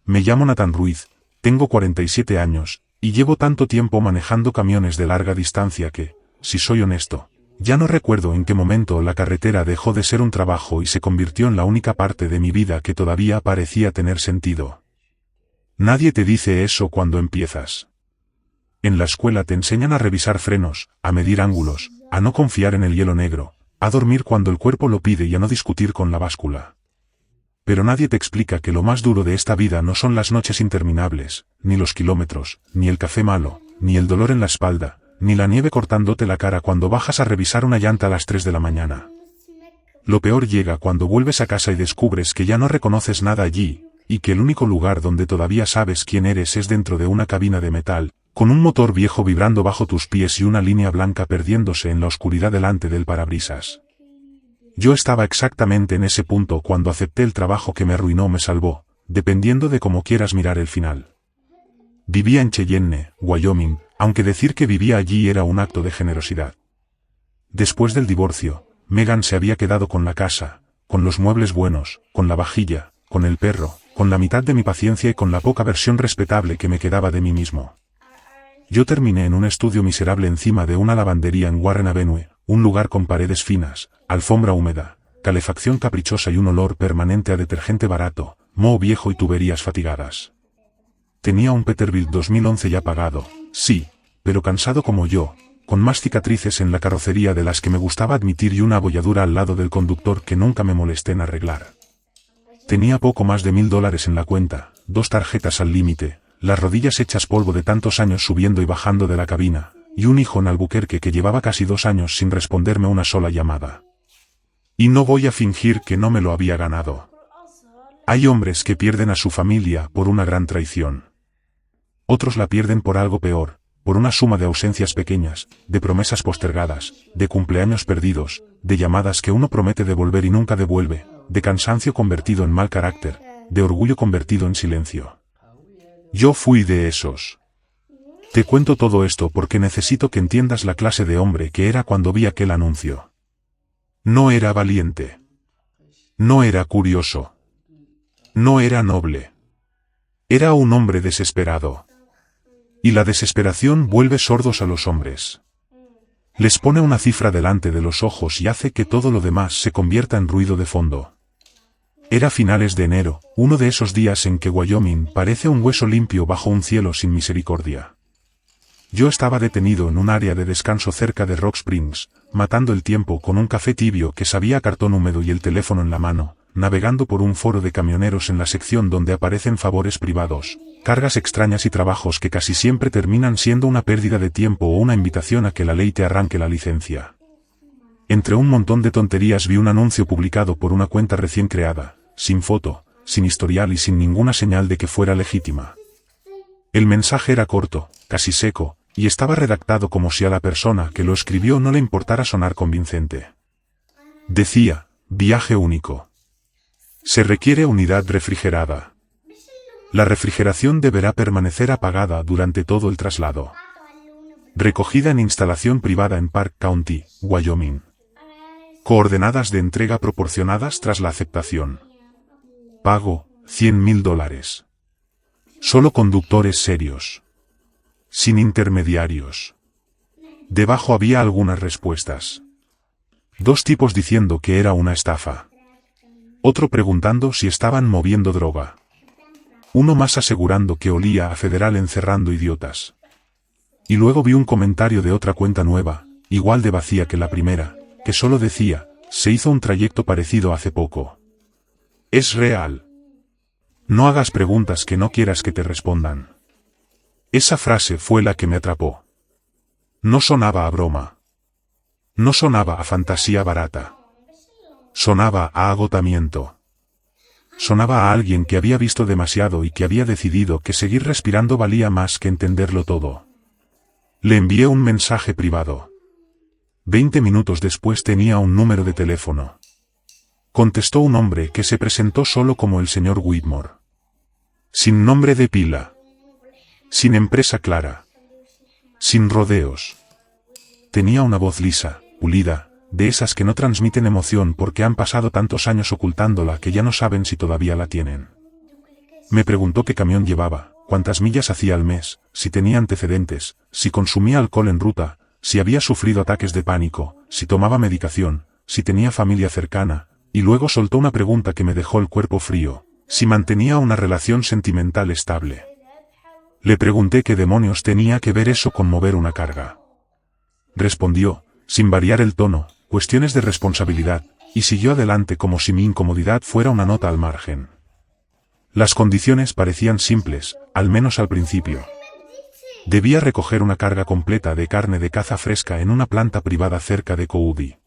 Me llamo Nathan Ruiz, tengo 47 años, y llevo tanto tiempo manejando camiones de larga distancia que, si soy honesto, ya no recuerdo en qué momento la carretera dejó de ser un trabajo y se convirtió en la única parte de mi vida que todavía parecía tener sentido. Nadie te dice eso cuando empiezas. En la escuela te enseñan a revisar frenos, a medir ángulos, a no confiar en el hielo negro, a dormir cuando el cuerpo lo pide y a no discutir con la báscula. Pero nadie te explica que lo más duro de esta vida no son las noches interminables, ni los kilómetros, ni el café malo, ni el dolor en la espalda, ni la nieve cortándote la cara cuando bajas a revisar una llanta a las 3 de la mañana. Lo peor llega cuando vuelves a casa y descubres que ya no reconoces nada allí, y que el único lugar donde todavía sabes quién eres es dentro de una cabina de metal, con un motor viejo vibrando bajo tus pies y una línea blanca perdiéndose en la oscuridad delante del parabrisas. Yo estaba exactamente en ese punto cuando acepté el trabajo que me arruinó o me salvó, dependiendo de cómo quieras mirar el final. Vivía en Cheyenne, Wyoming, aunque decir que vivía allí era un acto de generosidad. Después del divorcio, Megan se había quedado con la casa, con los muebles buenos, con la vajilla, con el perro, con la mitad de mi paciencia y con la poca versión respetable que me quedaba de mí mismo. Yo terminé en un estudio miserable encima de una lavandería en Warren Avenue, un lugar con paredes finas, alfombra húmeda, calefacción caprichosa y un olor permanente a detergente barato, moho viejo y tuberías fatigadas. Tenía un Peterbilt 2011 ya pagado, sí, pero cansado como yo, con más cicatrices en la carrocería de las que me gustaba admitir y una abolladura al lado del conductor que nunca me molesté en arreglar. Tenía poco más de $1000 en la cuenta, 2 tarjetas al límite, las rodillas hechas polvo de tantos años subiendo y bajando de la cabina, y un hijo en Albuquerque que llevaba casi 2 años sin responderme una sola llamada. Y no voy a fingir que no me lo había ganado. Hay hombres que pierden a su familia por una gran traición. Otros la pierden por algo peor, por una suma de ausencias pequeñas, de promesas postergadas, de cumpleaños perdidos, de llamadas que uno promete devolver y nunca devuelve, de cansancio convertido en mal carácter, de orgullo convertido en silencio. Yo fui de esos. Te cuento todo esto porque necesito que entiendas la clase de hombre que era cuando vi aquel anuncio. No era valiente. No era curioso. No era noble. Era un hombre desesperado. Y la desesperación vuelve sordos a los hombres. Les pone una cifra delante de los ojos y hace que todo lo demás se convierta en ruido de fondo. Era finales de enero, uno de esos días en que Wyoming parece un hueso limpio bajo un cielo sin misericordia. Yo estaba detenido en un área de descanso cerca de Rock Springs, matando el tiempo con un café tibio que sabía a cartón húmedo y el teléfono en la mano, navegando por un foro de camioneros en la sección donde aparecen favores privados, cargas extrañas y trabajos que casi siempre terminan siendo una pérdida de tiempo o una invitación a que la ley te arranque la licencia. Entre un montón de tonterías vi un anuncio publicado por una cuenta recién creada, sin foto, sin historial y sin ninguna señal de que fuera legítima. El mensaje era corto, casi seco, y estaba redactado como si a la persona que lo escribió no le importara sonar convincente. Decía, viaje único. Se requiere unidad refrigerada. La refrigeración deberá permanecer apagada durante todo el traslado. Recogida en instalación privada en Park County, Wyoming. Coordenadas de entrega proporcionadas tras la aceptación. Pago, $100,000. Solo conductores serios. Sin intermediarios. Debajo había algunas respuestas. 2 tipos diciendo que era una estafa. Otro preguntando si estaban moviendo droga. Uno más asegurando que olía a federal encerrando idiotas. Y luego vi un comentario de otra cuenta nueva, igual de vacía que la primera, que solo decía, se hizo un trayecto parecido hace poco. Es real. No hagas preguntas que no quieras que te respondan. Esa frase fue la que me atrapó. No sonaba a broma. No sonaba a fantasía barata. Sonaba a agotamiento. Sonaba a alguien que había visto demasiado y que había decidido que seguir respirando valía más que entenderlo todo. Le envié un mensaje privado. 20 minutos después tenía un número de teléfono. Contestó un hombre que se presentó solo como el señor Whitmore. Sin nombre de pila. Sin empresa clara. Sin rodeos. Tenía una voz lisa, pulida, de esas que no transmiten emoción porque han pasado tantos años ocultándola que ya no saben si todavía la tienen. Me preguntó qué camión llevaba, cuántas millas hacía al mes, si tenía antecedentes, si consumía alcohol en ruta, si había sufrido ataques de pánico, si tomaba medicación, si tenía familia cercana, y luego soltó una pregunta que me dejó el cuerpo frío, si mantenía una relación sentimental estable. Le pregunté qué demonios tenía que ver eso con mover una carga. Respondió, sin variar el tono, cuestiones de responsabilidad, y siguió adelante como si mi incomodidad fuera una nota al margen. Las condiciones parecían simples, al menos al principio. Debía recoger una carga completa de carne de caza fresca en una planta privada cerca de Coudi.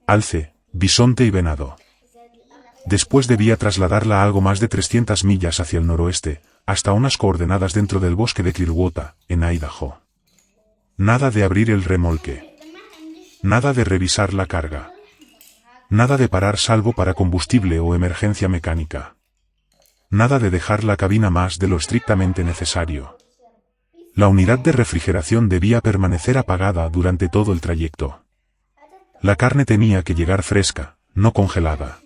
Alce, bisonte y venado. Después debía trasladarla a algo más de 300 millas hacia el noroeste, hasta unas coordenadas dentro del bosque de Clearwater, en Idaho. Nada de abrir el remolque. Nada de revisar la carga. Nada de parar salvo para combustible o emergencia mecánica. Nada de dejar la cabina más de lo estrictamente necesario. La unidad de refrigeración debía permanecer apagada durante todo el trayecto. La carne tenía que llegar fresca, no congelada.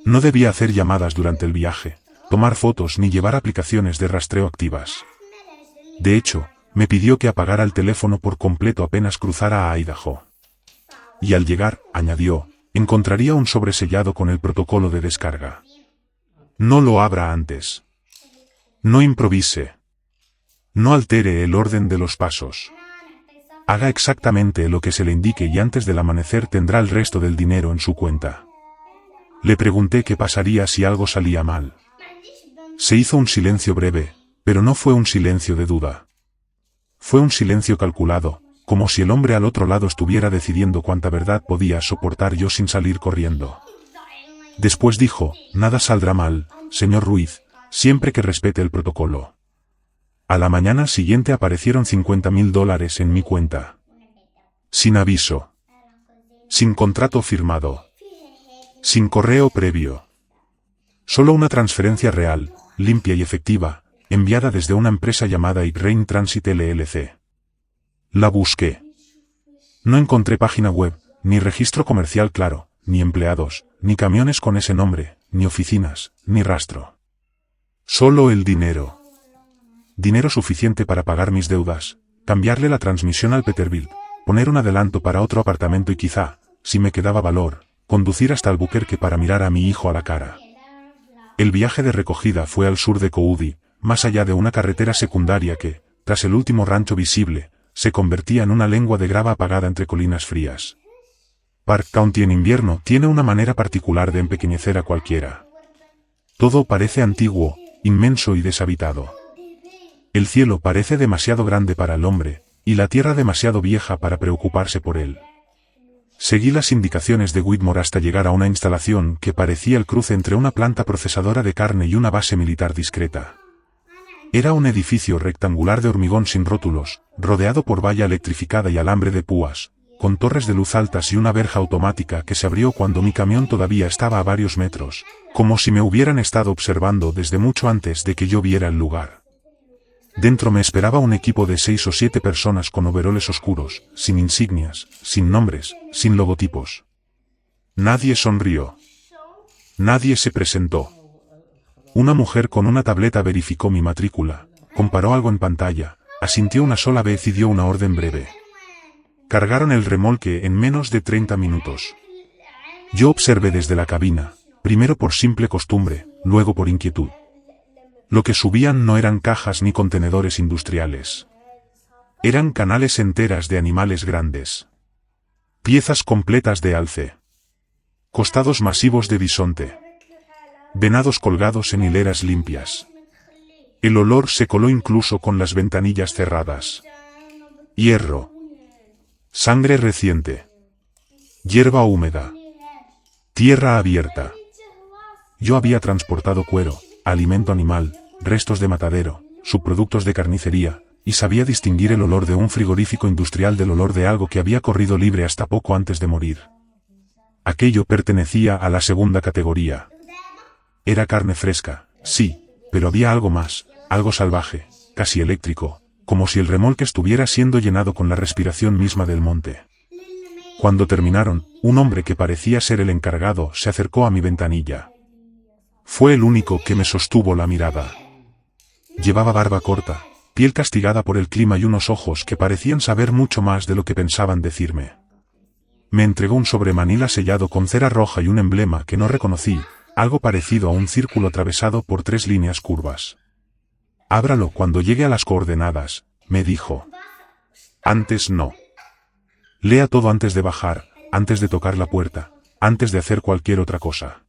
No debía hacer llamadas durante el viaje, tomar fotos ni llevar aplicaciones de rastreo activas. De hecho, me pidió que apagara el teléfono por completo apenas cruzara a Idaho. Y al llegar, añadió, encontraría un sobresellado con el protocolo de descarga. No lo abra antes. No improvise. No altere el orden de los pasos. Haga exactamente lo que se le indique y antes del amanecer tendrá el resto del dinero en su cuenta. Le pregunté qué pasaría si algo salía mal. Se hizo un silencio breve, pero no fue un silencio de duda. Fue un silencio calculado, como si el hombre al otro lado estuviera decidiendo cuánta verdad podía soportar yo sin salir corriendo. Después dijo, nada saldrá mal, señor Ruiz, siempre que respete el protocolo. A la mañana siguiente aparecieron $50,000 en mi cuenta. Sin aviso. Sin contrato firmado. Sin correo previo. Solo una transferencia real, limpia y efectiva, enviada desde una empresa llamada Igrain Transit LLC. La busqué. No encontré página web, ni registro comercial claro, ni empleados, ni camiones con ese nombre, ni oficinas, ni rastro. Solo el dinero. Dinero suficiente para pagar mis deudas, cambiarle la transmisión al Peterbilt, poner un adelanto para otro apartamento y quizá, si me quedaba valor, conducir hasta Albuquerque para mirar a mi hijo a la cara. El viaje de recogida fue al sur de Coudi, más allá de una carretera secundaria que, tras el último rancho visible, se convertía en una lengua de grava apagada entre colinas frías. Park County en invierno tiene una manera particular de empequeñecer a cualquiera. Todo parece antiguo, inmenso y deshabitado. El cielo parece demasiado grande para el hombre, y la tierra demasiado vieja para preocuparse por él. Seguí las indicaciones de Whitmore hasta llegar a una instalación que parecía el cruce entre una planta procesadora de carne y una base militar discreta. Era un edificio rectangular de hormigón sin rótulos, rodeado por valla electrificada y alambre de púas, con torres de luz altas y una verja automática que se abrió cuando mi camión todavía estaba a varios metros, como si me hubieran estado observando desde mucho antes de que yo viera el lugar. Dentro me esperaba un equipo de 6 o 7 personas con overoles oscuros, sin insignias, sin nombres, sin logotipos. Nadie sonrió. Nadie se presentó. Una mujer con una tableta verificó mi matrícula, comparó algo en pantalla, asintió una sola vez y dio una orden breve. Cargaron el remolque en menos de 30 minutos. Yo observé desde la cabina, primero por simple costumbre, luego por inquietud. Lo que subían no eran cajas ni contenedores industriales. Eran canales enteras de animales grandes. Piezas completas de alce. Costados masivos de bisonte. Venados colgados en hileras limpias. El olor se coló incluso con las ventanillas cerradas. Hierro. Sangre reciente. Hierba húmeda. Tierra abierta. Yo había transportado cuero, alimento animal, restos de matadero, subproductos de carnicería, y sabía distinguir el olor de un frigorífico industrial del olor de algo que había corrido libre hasta poco antes de morir. Aquello pertenecía a la segunda categoría. Era carne fresca, sí, pero había algo más, algo salvaje, casi eléctrico, como si el remolque estuviera siendo llenado con la respiración misma del monte. Cuando terminaron, un hombre que parecía ser el encargado se acercó a mi ventanilla. Fue el único que me sostuvo la mirada. Llevaba barba corta, piel castigada por el clima y unos ojos que parecían saber mucho más de lo que pensaban decirme. Me entregó un sobremanila sellado con cera roja y un emblema que no reconocí, algo parecido a un círculo atravesado por 3 líneas curvas. Ábralo cuando llegue a las coordenadas, me dijo. Antes no. Lea todo antes de bajar, antes de tocar la puerta, antes de hacer cualquier otra cosa.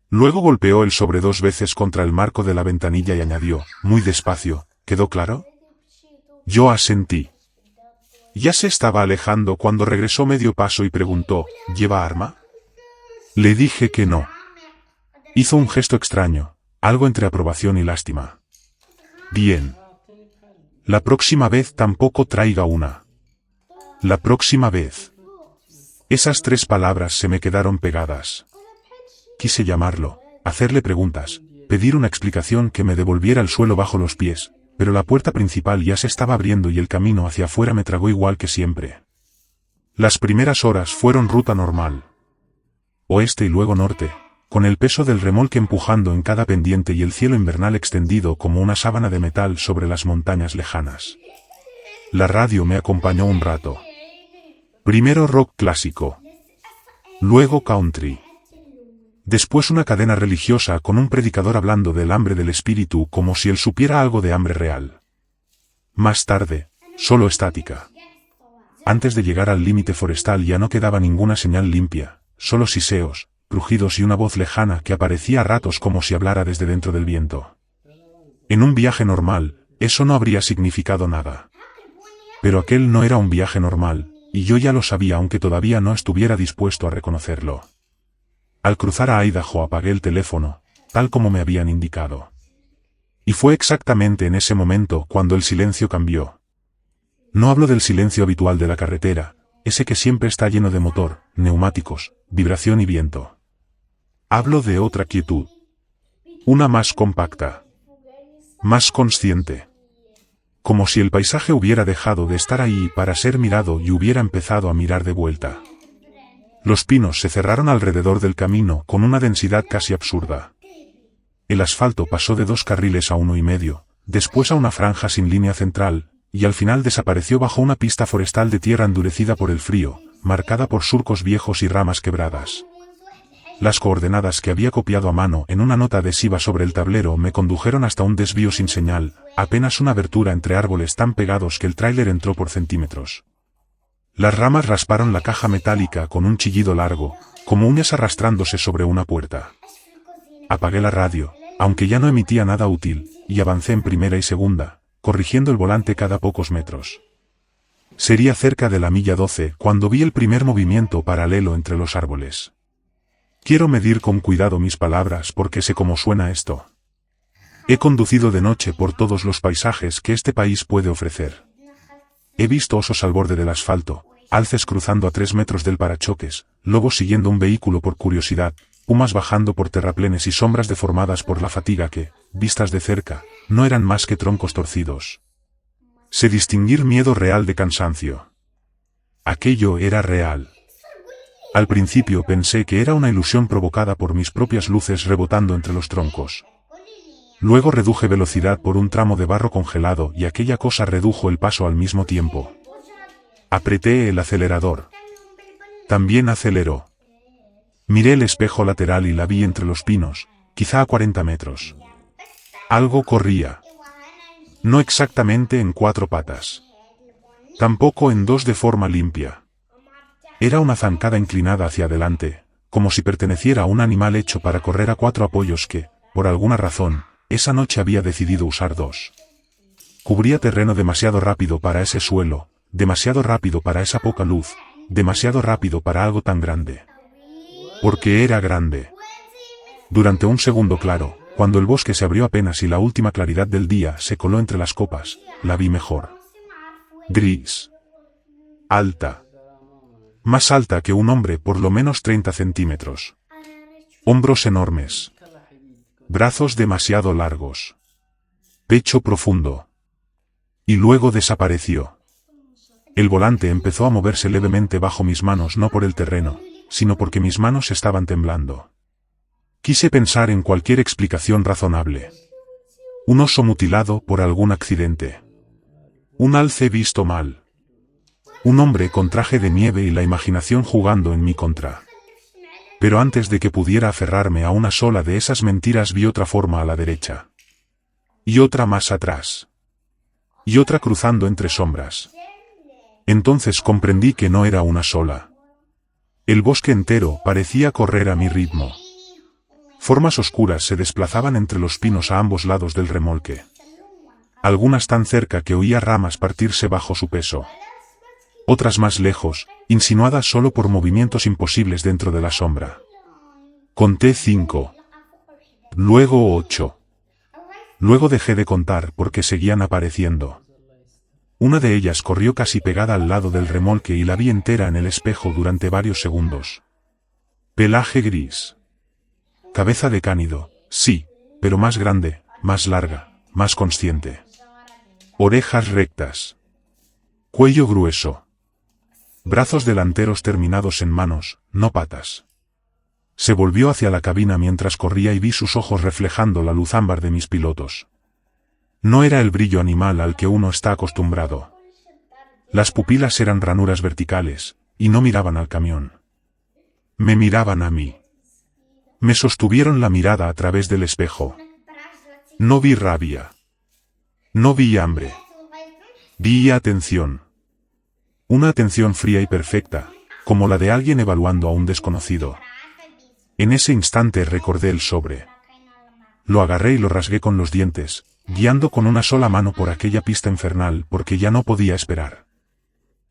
Luego golpeó el sobre 2 veces contra el marco de la ventanilla y añadió, muy despacio, ¿quedó claro? Yo asentí. Ya se estaba alejando cuando regresó medio paso y preguntó, ¿lleva arma? Le dije que no. Hizo un gesto extraño, algo entre aprobación y lástima. Bien. La próxima vez tampoco traiga una. La próxima vez. Esas 3 palabras se me quedaron pegadas. Quise llamarlo, hacerle preguntas, pedir una explicación que me devolviera el suelo bajo los pies, pero la puerta principal ya se estaba abriendo y el camino hacia afuera me tragó igual que siempre. Las primeras horas fueron ruta normal. Oeste y luego norte, con el peso del remolque empujando en cada pendiente y el cielo invernal extendido como una sábana de metal sobre las montañas lejanas. La radio me acompañó un rato. Primero rock clásico. Luego country. Después una cadena religiosa con un predicador hablando del hambre del espíritu como si él supiera algo de hambre real. Más tarde, solo estática. Antes de llegar al límite forestal ya no quedaba ninguna señal limpia, solo siseos, crujidos y una voz lejana que aparecía a ratos como si hablara desde dentro del viento. En un viaje normal, eso no habría significado nada. Pero aquel no era un viaje normal, y yo ya lo sabía aunque todavía no estuviera dispuesto a reconocerlo. Al cruzar a Idaho apagué el teléfono, tal como me habían indicado. Y fue exactamente en ese momento cuando el silencio cambió. No hablo del silencio habitual de la carretera, ese que siempre está lleno de motor, neumáticos, vibración y viento. Hablo de otra quietud. Una más compacta. Más consciente. Como si el paisaje hubiera dejado de estar ahí para ser mirado y hubiera empezado a mirar de vuelta. Los pinos se cerraron alrededor del camino con una densidad casi absurda. El asfalto pasó de 2 carriles a 1,5, después a una franja sin línea central, y al final desapareció bajo una pista forestal de tierra endurecida por el frío, marcada por surcos viejos y ramas quebradas. Las coordenadas que había copiado a mano en una nota adhesiva sobre el tablero me condujeron hasta un desvío sin señal, apenas una abertura entre árboles tan pegados que el tráiler entró por centímetros. Las ramas rasparon la caja metálica con un chillido largo, como uñas arrastrándose sobre una puerta. Apagué la radio, aunque ya no emitía nada útil, y avancé en primera y segunda, corrigiendo el volante cada pocos metros. Sería cerca de la milla 12 cuando vi el primer movimiento paralelo entre los árboles. Quiero medir con cuidado mis palabras porque sé cómo suena esto. He conducido de noche por todos los paisajes que este país puede ofrecer. He visto osos al borde del asfalto, alces cruzando a 3 metros del parachoques, lobos siguiendo un vehículo por curiosidad, pumas bajando por terraplenes y sombras deformadas por la fatiga que, vistas de cerca, no eran más que troncos torcidos. Sé distinguir miedo real de cansancio. Aquello era real. Al principio pensé que era una ilusión provocada por mis propias luces rebotando entre los troncos. Luego reduje velocidad por un tramo de barro congelado y aquella cosa redujo el paso al mismo tiempo. Apreté el acelerador. También aceleró. Miré el espejo lateral y la vi entre los pinos, quizá a 40 metros. Algo corría. No exactamente en 4 patas. Tampoco en 2 de forma limpia. Era una zancada inclinada hacia adelante, como si perteneciera a un animal hecho para correr a 4 apoyos que, por alguna razón, esa noche había decidido usar 2. Cubría terreno demasiado rápido para ese suelo, demasiado rápido para esa poca luz, demasiado rápido para algo tan grande. Porque era grande. Durante un segundo claro, cuando el bosque se abrió apenas y la última claridad del día se coló entre las copas, la vi mejor. Gris. Alta. Más alta que un hombre por lo menos 30 centímetros. Hombros enormes. Brazos demasiado largos. Pecho profundo. Y luego desapareció. El volante empezó a moverse levemente bajo mis manos no por el terreno, sino porque mis manos estaban temblando. Quise pensar en cualquier explicación razonable. Un oso mutilado por algún accidente. Un alce visto mal. Un hombre con traje de nieve y la imaginación jugando en mi contra. Pero antes de que pudiera aferrarme a una sola de esas mentiras vi otra forma a la derecha. Y otra más atrás. Y otra cruzando entre sombras. Entonces comprendí que no era una sola. El bosque entero parecía correr a mi ritmo. Formas oscuras se desplazaban entre los pinos a ambos lados del remolque. Algunas tan cerca que oía ramas partirse bajo su peso. Otras más lejos, insinuadas solo por movimientos imposibles dentro de la sombra. Conté 5. Luego 8. Luego dejé de contar porque seguían apareciendo. Una de ellas corrió casi pegada al lado del remolque y la vi entera en el espejo durante varios segundos. Pelaje gris. Cabeza de cánido, sí, pero más grande, más larga, más consciente. Orejas rectas. Cuello grueso. Brazos delanteros terminados en manos, no patas. Se volvió hacia la cabina mientras corría y vi sus ojos reflejando la luz ámbar de mis pilotos. No era el brillo animal al que uno está acostumbrado. Las pupilas eran ranuras verticales, y no miraban al camión. Me miraban a mí. Me sostuvieron la mirada a través del espejo. No vi rabia. No vi hambre. Vi atención. Una atención fría y perfecta, como la de alguien evaluando a un desconocido. En ese instante recordé el sobre. Lo agarré y lo rasgué con los dientes, guiando con una sola mano por aquella pista infernal porque ya no podía esperar.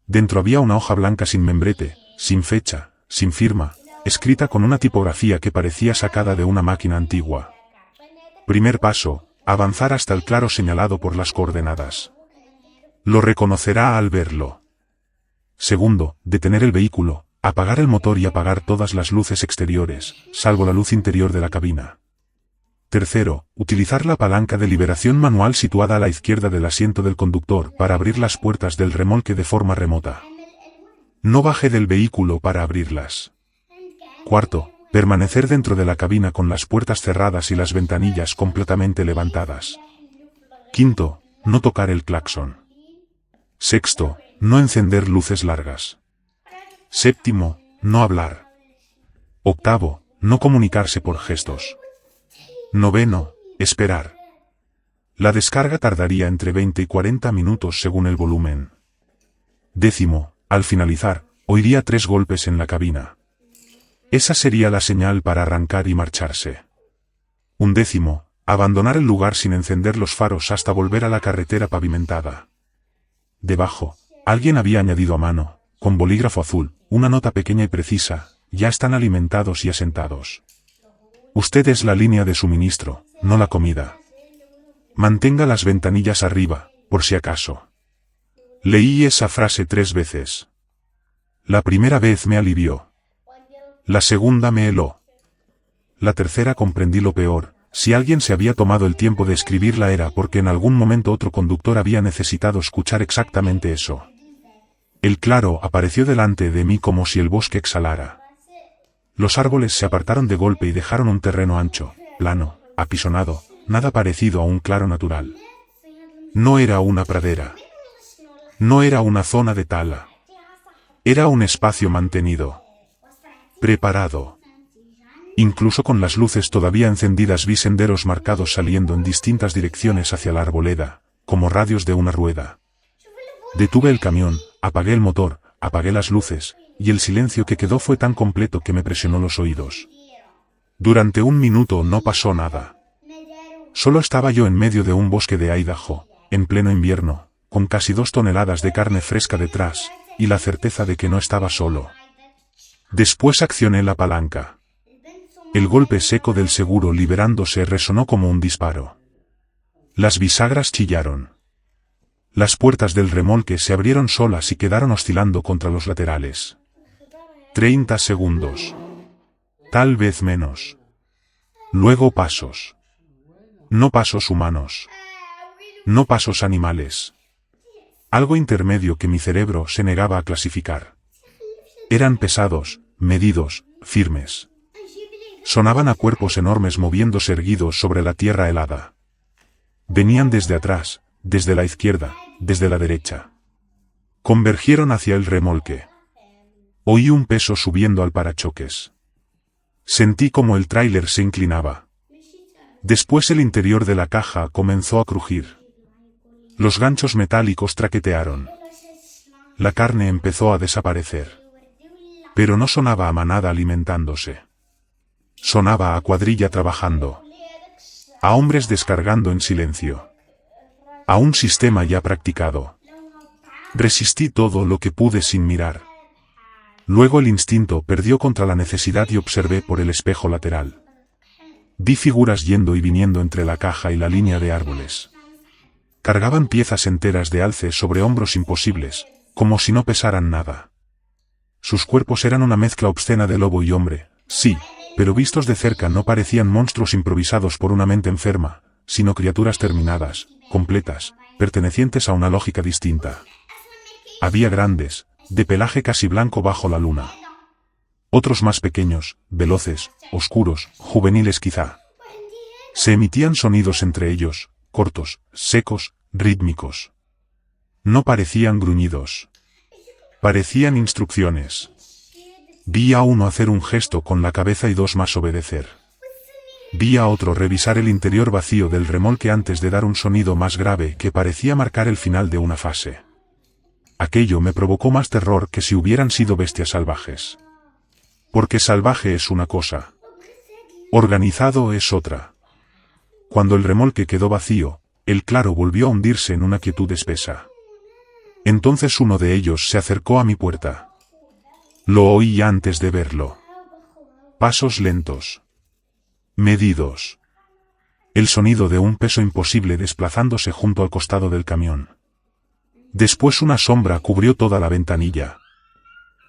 Dentro había una hoja blanca sin membrete, sin fecha, sin firma, escrita con una tipografía que parecía sacada de una máquina antigua. Primer paso, avanzar hasta el claro señalado por las coordenadas. Lo reconocerá al verlo. Segundo, detener el vehículo, apagar el motor y apagar todas las luces exteriores, salvo la luz interior de la cabina. Tercero, utilizar la palanca de liberación manual situada a la izquierda del asiento del conductor para abrir las puertas del remolque de forma remota. No bajé del vehículo para abrirlas. Cuarto, permanecer dentro de la cabina con las puertas cerradas y las ventanillas completamente levantadas. Quinto, no tocar el claxon. Sexto, no encender luces largas. Séptimo, no hablar. Octavo, no comunicarse por gestos. Noveno, esperar. La descarga tardaría entre 20 y 40 minutos según el volumen. Décimo, al finalizar, oiría 3 golpes en la cabina. Esa sería la señal para arrancar y marcharse. Undécimo, abandonar el lugar sin encender los faros hasta volver a la carretera pavimentada. Debajo, alguien había añadido a mano, con bolígrafo azul, una nota pequeña y precisa: ya están alimentados y asentados. Usted es la línea de suministro, no la comida. Mantenga las ventanillas arriba, por si acaso. Leí esa frase 3 veces. La primera vez me alivió. La segunda me heló. La tercera comprendí lo peor: si alguien se había tomado el tiempo de escribirla era porque en algún momento otro conductor había necesitado escuchar exactamente eso. El claro apareció delante de mí como si el bosque exhalara. Los árboles se apartaron de golpe y dejaron un terreno ancho, plano, apisonado, nada parecido a un claro natural. No era una pradera. No era una zona de tala. Era un espacio mantenido. Preparado. Incluso con las luces todavía encendidas vi senderos marcados saliendo en distintas direcciones hacia la arboleda, como radios de una rueda. Detuve el camión, apagué el motor, apagué las luces, y el silencio que quedó fue tan completo que me presionó los oídos. Durante 1 minuto no pasó nada. Solo estaba yo en medio de un bosque de Idaho, en pleno invierno, con casi 2 toneladas de carne fresca detrás, y la certeza de que no estaba solo. Después accioné la palanca. El golpe seco del seguro liberándose resonó como un disparo. Las bisagras chillaron. Las puertas del remolque se abrieron solas y quedaron oscilando contra los laterales. 30 segundos. Tal vez menos. Luego pasos. No pasos humanos. No pasos animales. Algo intermedio que mi cerebro se negaba a clasificar. Eran pesados, medidos, firmes. Sonaban a cuerpos enormes moviéndose erguidos sobre la tierra helada. Venían desde atrás, desde la izquierda, desde la derecha. Convergieron hacia el remolque. Oí un peso subiendo al parachoques. Sentí como el tráiler se inclinaba. Después el interior de la caja comenzó a crujir. Los ganchos metálicos traquetearon. La carne empezó a desaparecer. Pero no sonaba a manada alimentándose. Sonaba a cuadrilla trabajando. A hombres descargando en silencio. A un sistema ya practicado. Resistí todo lo que pude sin mirar. Luego el instinto perdió contra la necesidad y observé por el espejo lateral. Vi figuras yendo y viniendo entre la caja y la línea de árboles. Cargaban piezas enteras de alce sobre hombros imposibles, como si no pesaran nada. Sus cuerpos eran una mezcla obscena de lobo y hombre, sí, pero vistos de cerca no parecían monstruos improvisados por una mente enferma, sino criaturas terminadas, completas, pertenecientes a una lógica distinta. Había grandes, de pelaje casi blanco bajo la luna. Otros más pequeños, veloces, oscuros, juveniles quizá. Se emitían sonidos entre ellos, cortos, secos, rítmicos. No parecían gruñidos. Parecían instrucciones. Vi a uno hacer un gesto con la cabeza y dos más obedecer. Vi a otro revisar el interior vacío del remolque antes de dar un sonido más grave que parecía marcar el final de una fase. Aquello me provocó más terror que si hubieran sido bestias salvajes. Porque salvaje es una cosa. Organizado es otra. Cuando el remolque quedó vacío, el claro volvió a hundirse en una quietud espesa. Entonces uno de ellos se acercó a mi puerta. Lo oí antes de verlo. Pasos lentos. Medidos. El sonido de un peso imposible desplazándose junto al costado del camión. Después una sombra cubrió toda la ventanilla.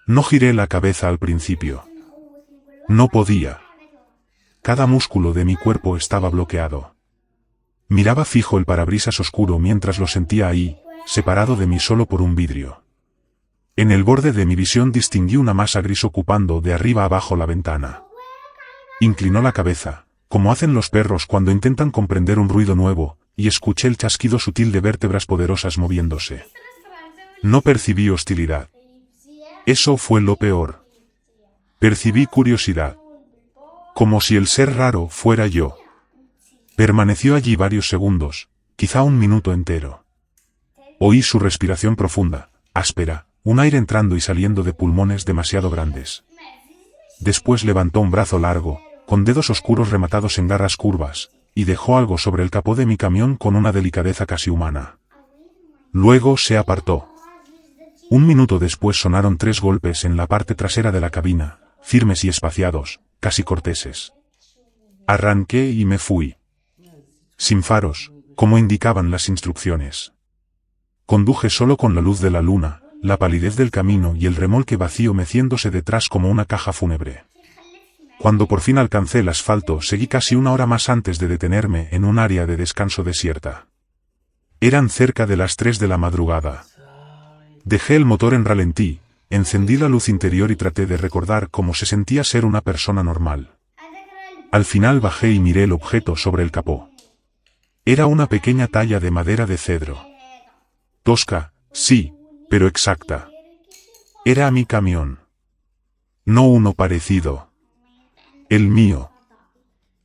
No giré la cabeza al principio. No podía. Cada músculo de mi cuerpo estaba bloqueado. Miraba fijo el parabrisas oscuro mientras lo sentía ahí, separado de mí solo por un vidrio. En el borde de mi visión distinguí una masa gris ocupando de arriba abajo la ventana. Inclinó la cabeza, como hacen los perros cuando intentan comprender un ruido nuevo, y escuché el chasquido sutil de vértebras poderosas moviéndose. No percibí hostilidad. Eso fue lo peor. Percibí curiosidad. Como si el ser raro fuera yo. Permaneció allí varios segundos, quizá un minuto entero. Oí su respiración profunda, áspera, un aire entrando y saliendo de pulmones demasiado grandes. Después levantó un brazo largo, con dedos oscuros rematados en garras curvas, y dejó algo sobre el capó de mi camión con una delicadeza casi humana. Luego se apartó. Un minuto después sonaron 3 golpes en la parte trasera de la cabina, firmes y espaciados, casi corteses. Arranqué y me fui. Sin faros, como indicaban las instrucciones. Conduje solo con la luz de la luna, la palidez del camino y el remolque vacío meciéndose detrás como una caja fúnebre. Cuando por fin alcancé el asfalto, seguí casi una hora más antes de detenerme en un área de descanso desierta. Eran cerca de las 3 de la madrugada. Dejé el motor en ralentí, encendí la luz interior y traté de recordar cómo se sentía ser una persona normal. Al final bajé y miré el objeto sobre el capó. Era una pequeña talla de madera de cedro. Tosca, sí, pero exacta. Era mi camión. No uno parecido. El mío.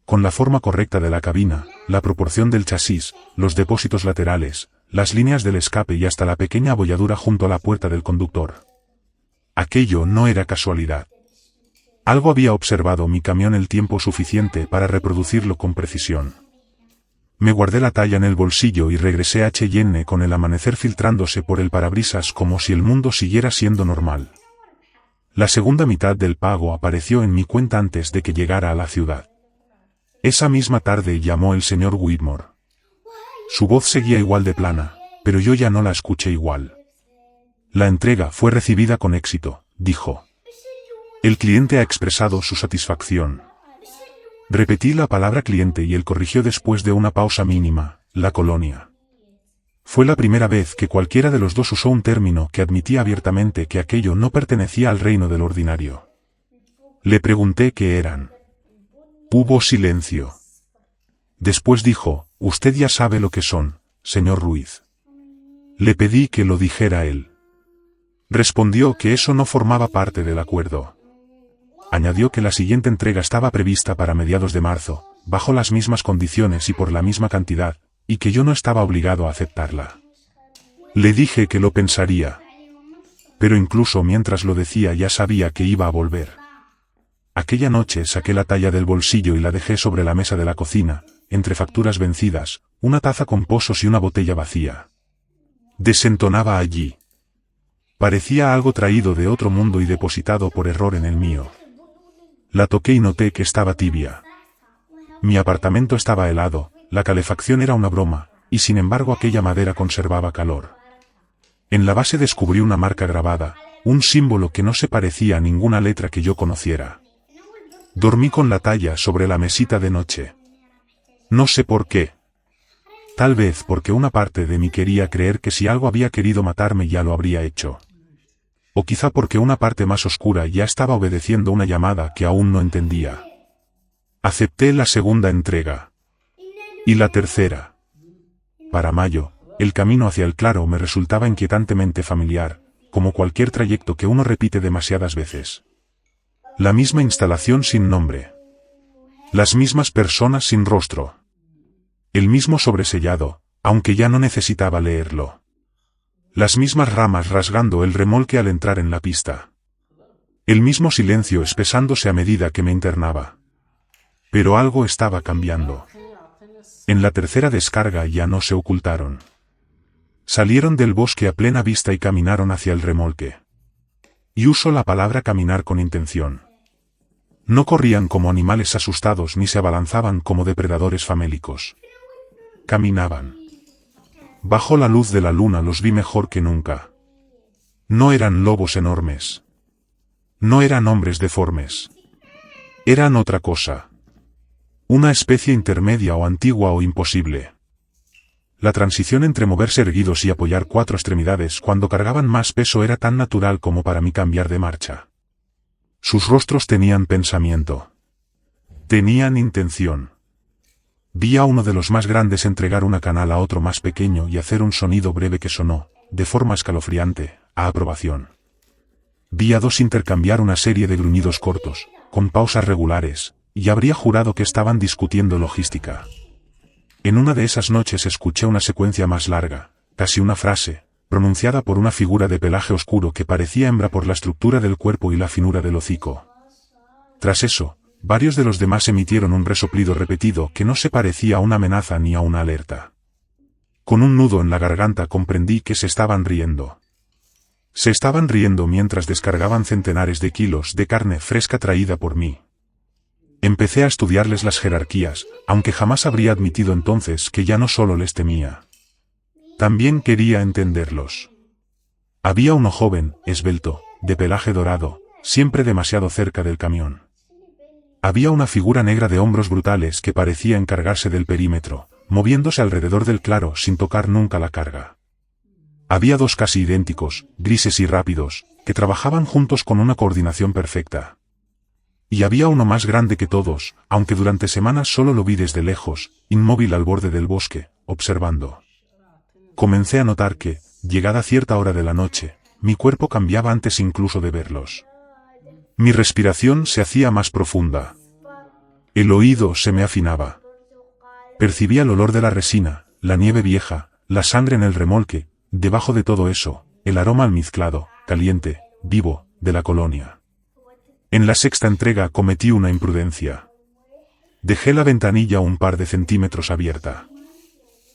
Con la forma correcta de la cabina, la proporción del chasis, los depósitos laterales, las líneas del escape y hasta la pequeña abolladura junto a la puerta del conductor. Aquello no era casualidad. Algo había observado mi camión el tiempo suficiente para reproducirlo con precisión. Me guardé la talla en el bolsillo y regresé a Cheyenne con el amanecer filtrándose por el parabrisas como si el mundo siguiera siendo normal. La segunda mitad del pago apareció en mi cuenta antes de que llegara a la ciudad. Esa misma tarde llamó el señor Whitmore. Su voz seguía igual de plana, pero yo ya no la escuché igual. La entrega fue recibida con éxito, dijo. El cliente ha expresado su satisfacción. Repetí la palabra cliente y él corrigió después de una pausa mínima, la colonia. Fue la primera vez que cualquiera de los dos usó un término que admitía abiertamente que aquello no pertenecía al reino del ordinario. Le pregunté qué eran. Hubo silencio. Después dijo, «Usted ya sabe lo que son, señor Ruiz». Le pedí que lo dijera él. Respondió que eso no formaba parte del acuerdo. Añadió que la siguiente entrega estaba prevista para mediados de marzo, bajo las mismas condiciones y por la misma cantidad, y que yo no estaba obligado a aceptarla. Le dije que lo pensaría. Pero incluso mientras lo decía ya sabía que iba a volver. Aquella noche saqué la talla del bolsillo y la dejé sobre la mesa de la cocina, entre facturas vencidas, una taza con pozos y una botella vacía. Desentonaba allí. Parecía algo traído de otro mundo y depositado por error en el mío. La toqué y noté que estaba tibia. Mi apartamento estaba helado, la calefacción era una broma, y sin embargo aquella madera conservaba calor. En la base descubrí una marca grabada, un símbolo que no se parecía a ninguna letra que yo conociera. Dormí con la talla sobre la mesita de noche. No sé por qué. Tal vez porque una parte de mí quería creer que si algo había querido matarme ya lo habría hecho. O quizá porque una parte más oscura ya estaba obedeciendo una llamada que aún no entendía. Acepté la segunda entrega. Y la tercera. Para mayo, el camino hacia el claro me resultaba inquietantemente familiar, como cualquier trayecto que uno repite demasiadas veces. La misma instalación sin nombre. Las mismas personas sin rostro. El mismo sobresellado, aunque ya no necesitaba leerlo. Las mismas ramas rasgando el remolque al entrar en la pista. El mismo silencio espesándose a medida que me internaba. Pero algo estaba cambiando. En la tercera descarga ya no se ocultaron. Salieron del bosque a plena vista y caminaron hacia el remolque. Y uso la palabra caminar con intención. No corrían como animales asustados ni se abalanzaban como depredadores famélicos. Caminaban. Bajo la luz de la luna los vi mejor que nunca. No eran lobos enormes. No eran hombres deformes. Eran otra cosa. Una especie intermedia o antigua o imposible. La transición entre moverse erguidos y apoyar cuatro extremidades cuando cargaban más peso era tan natural como para mí cambiar de marcha. Sus rostros tenían pensamiento. Tenían intención. Vi a uno de los más grandes entregar una canal a otro más pequeño y hacer un sonido breve que sonó, de forma escalofriante, a aprobación. Vi a dos intercambiar una serie de gruñidos cortos, con pausas regulares, y habría jurado que estaban discutiendo logística. En una de esas noches escuché una secuencia más larga, casi una frase, pronunciada por una figura de pelaje oscuro que parecía hembra por la estructura del cuerpo y la finura del hocico. Tras eso, varios de los demás emitieron un resoplido repetido que no se parecía a una amenaza ni a una alerta. Con un nudo en la garganta comprendí que se estaban riendo. Se estaban riendo mientras descargaban centenares de kilos de carne fresca traída por mí. Empecé a estudiarles las jerarquías, aunque jamás habría admitido entonces que ya no solo les temía. También quería entenderlos. Había uno joven, esbelto, de pelaje dorado, siempre demasiado cerca del camión. Había una figura negra de hombros brutales que parecía encargarse del perímetro, moviéndose alrededor del claro sin tocar nunca la carga. Había dos casi idénticos, grises y rápidos, que trabajaban juntos con una coordinación perfecta. Y había uno más grande que todos, aunque durante semanas solo lo vi desde lejos, inmóvil al borde del bosque, observando. Comencé a notar que, llegada cierta hora de la noche, mi cuerpo cambiaba antes incluso de verlos. Mi respiración se hacía más profunda. El oído se me afinaba. Percibía el olor de la resina, la nieve vieja, la sangre en el remolque, debajo de todo eso, el aroma almizclado, caliente, vivo, de la colonia. En la sexta entrega cometí una imprudencia. Dejé la ventanilla un par de centímetros abierta.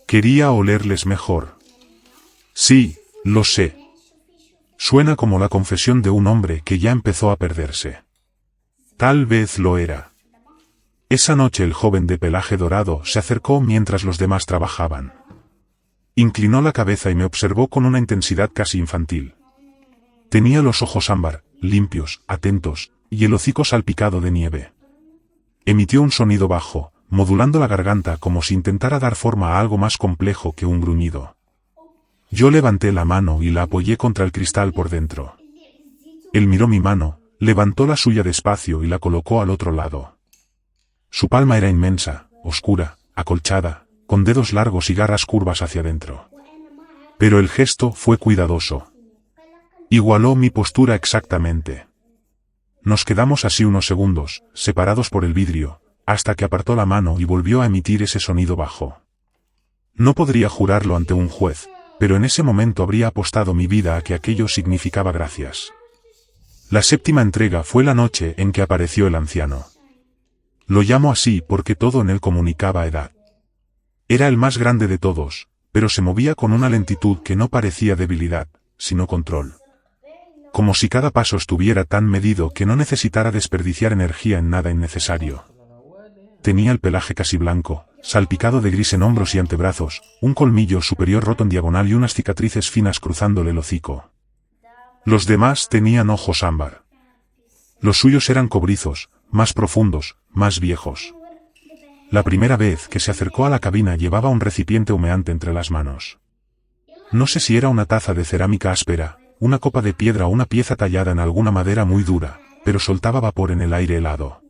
Quería olerles mejor. Sí, lo sé. Suena como la confesión de un hombre que ya empezó a perderse. Tal vez lo era. Esa noche el joven de pelaje dorado se acercó mientras los demás trabajaban. Inclinó la cabeza y me observó con una intensidad casi infantil. Tenía los ojos ámbar, limpios, atentos, y el hocico salpicado de nieve. Emitió un sonido bajo, modulando la garganta como si intentara dar forma a algo más complejo que un gruñido. Yo levanté la mano y la apoyé contra el cristal por dentro. Él miró mi mano, levantó la suya despacio y la colocó al otro lado. Su palma era inmensa, oscura, acolchada, con dedos largos y garras curvas hacia adentro. Pero el gesto fue cuidadoso. Igualó mi postura exactamente. Nos quedamos así unos segundos, separados por el vidrio, hasta que apartó la mano y volvió a emitir ese sonido bajo. No podría jurarlo ante un juez, pero en ese momento habría apostado mi vida a que aquello significaba gracias. La séptima entrega fue la noche en que apareció el anciano. Lo llamo así porque todo en él comunicaba edad. Era el más grande de todos, pero se movía con una lentitud que no parecía debilidad, sino control. Como si cada paso estuviera tan medido que no necesitara desperdiciar energía en nada innecesario. Tenía el pelaje casi blanco, salpicado de gris en hombros y antebrazos, un colmillo superior roto en diagonal y unas cicatrices finas cruzándole el hocico. Los demás tenían ojos ámbar. Los suyos eran cobrizos, más profundos, más viejos. La primera vez que se acercó a la cabina llevaba un recipiente humeante entre las manos. No sé si era una taza de cerámica áspera, una copa de piedra o una pieza tallada en alguna madera muy dura, pero soltaba vapor en el aire helado.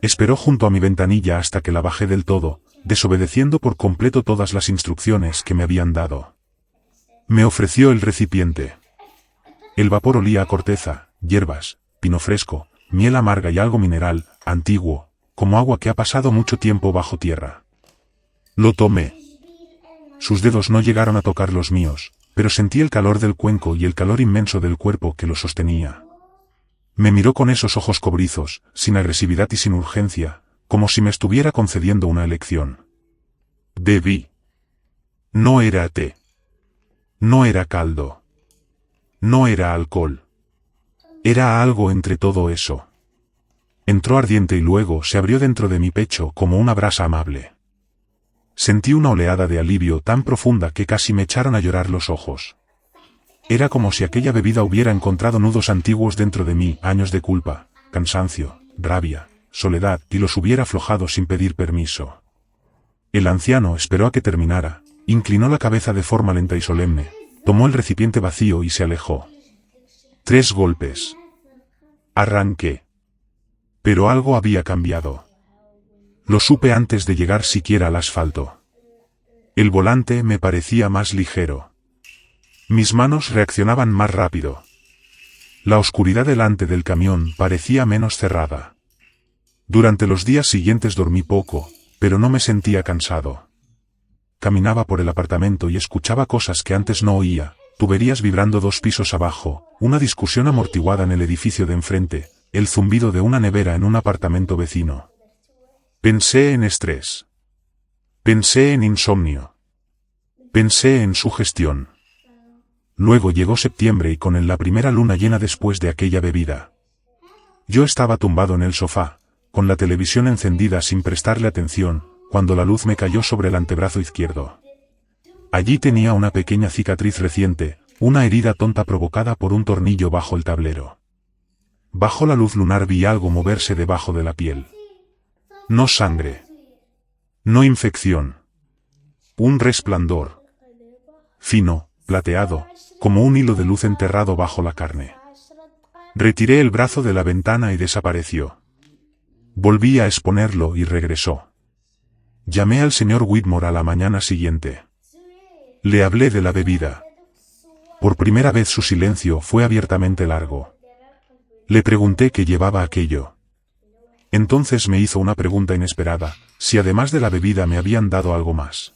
Esperó junto a mi ventanilla hasta que la bajé del todo, desobedeciendo por completo todas las instrucciones que me habían dado. Me ofreció el recipiente. El vapor olía a corteza, hierbas, pino fresco, miel amarga y algo mineral, antiguo, como agua que ha pasado mucho tiempo bajo tierra. Lo tomé. Sus dedos no llegaron a tocar los míos, pero sentí el calor del cuenco y el calor inmenso del cuerpo que lo sostenía. Me miró con esos ojos cobrizos, sin agresividad y sin urgencia, como si me estuviera concediendo una elección. Bebí. No era té. No era caldo. No era alcohol. Era algo entre todo eso. Entró ardiente y luego se abrió dentro de mi pecho como una brasa amable. Sentí una oleada de alivio tan profunda que casi me echaron a llorar los ojos. Era como si aquella bebida hubiera encontrado nudos antiguos dentro de mí, años de culpa, cansancio, rabia, soledad, y los hubiera aflojado sin pedir permiso. El anciano esperó a que terminara, inclinó la cabeza de forma lenta y solemne, tomó el recipiente vacío y se alejó. 3 golpes. Arranqué. Pero algo había cambiado. Lo supe antes de llegar siquiera al asfalto. El volante me parecía más ligero. Mis manos reaccionaban más rápido. La oscuridad delante del camión parecía menos cerrada. Durante los días siguientes dormí poco, pero no me sentía cansado. Caminaba por el apartamento y escuchaba cosas que antes no oía, tuberías vibrando 2 pisos abajo, una discusión amortiguada en el edificio de enfrente, el zumbido de una nevera en un apartamento vecino. Pensé en estrés. Pensé en insomnio. Pensé en sugestión. Luego llegó septiembre y con él la primera luna llena después de aquella bebida. Yo estaba tumbado en el sofá, con la televisión encendida sin prestarle atención, cuando la luz me cayó sobre el antebrazo izquierdo. Allí tenía una pequeña cicatriz reciente, una herida tonta provocada por un tornillo bajo el tablero. Bajo la luz lunar vi algo moverse debajo de la piel. No sangre. No infección. Un resplandor. Fino, plateado, como un hilo de luz enterrado bajo la carne. Retiré el brazo de la ventana y desapareció. Volví a exponerlo y regresó. Llamé al señor Whitmore a la mañana siguiente. Le hablé de la bebida. Por primera vez su silencio fue abiertamente largo. Le pregunté qué llevaba aquello. Entonces me hizo una pregunta inesperada, si además de la bebida me habían dado algo más.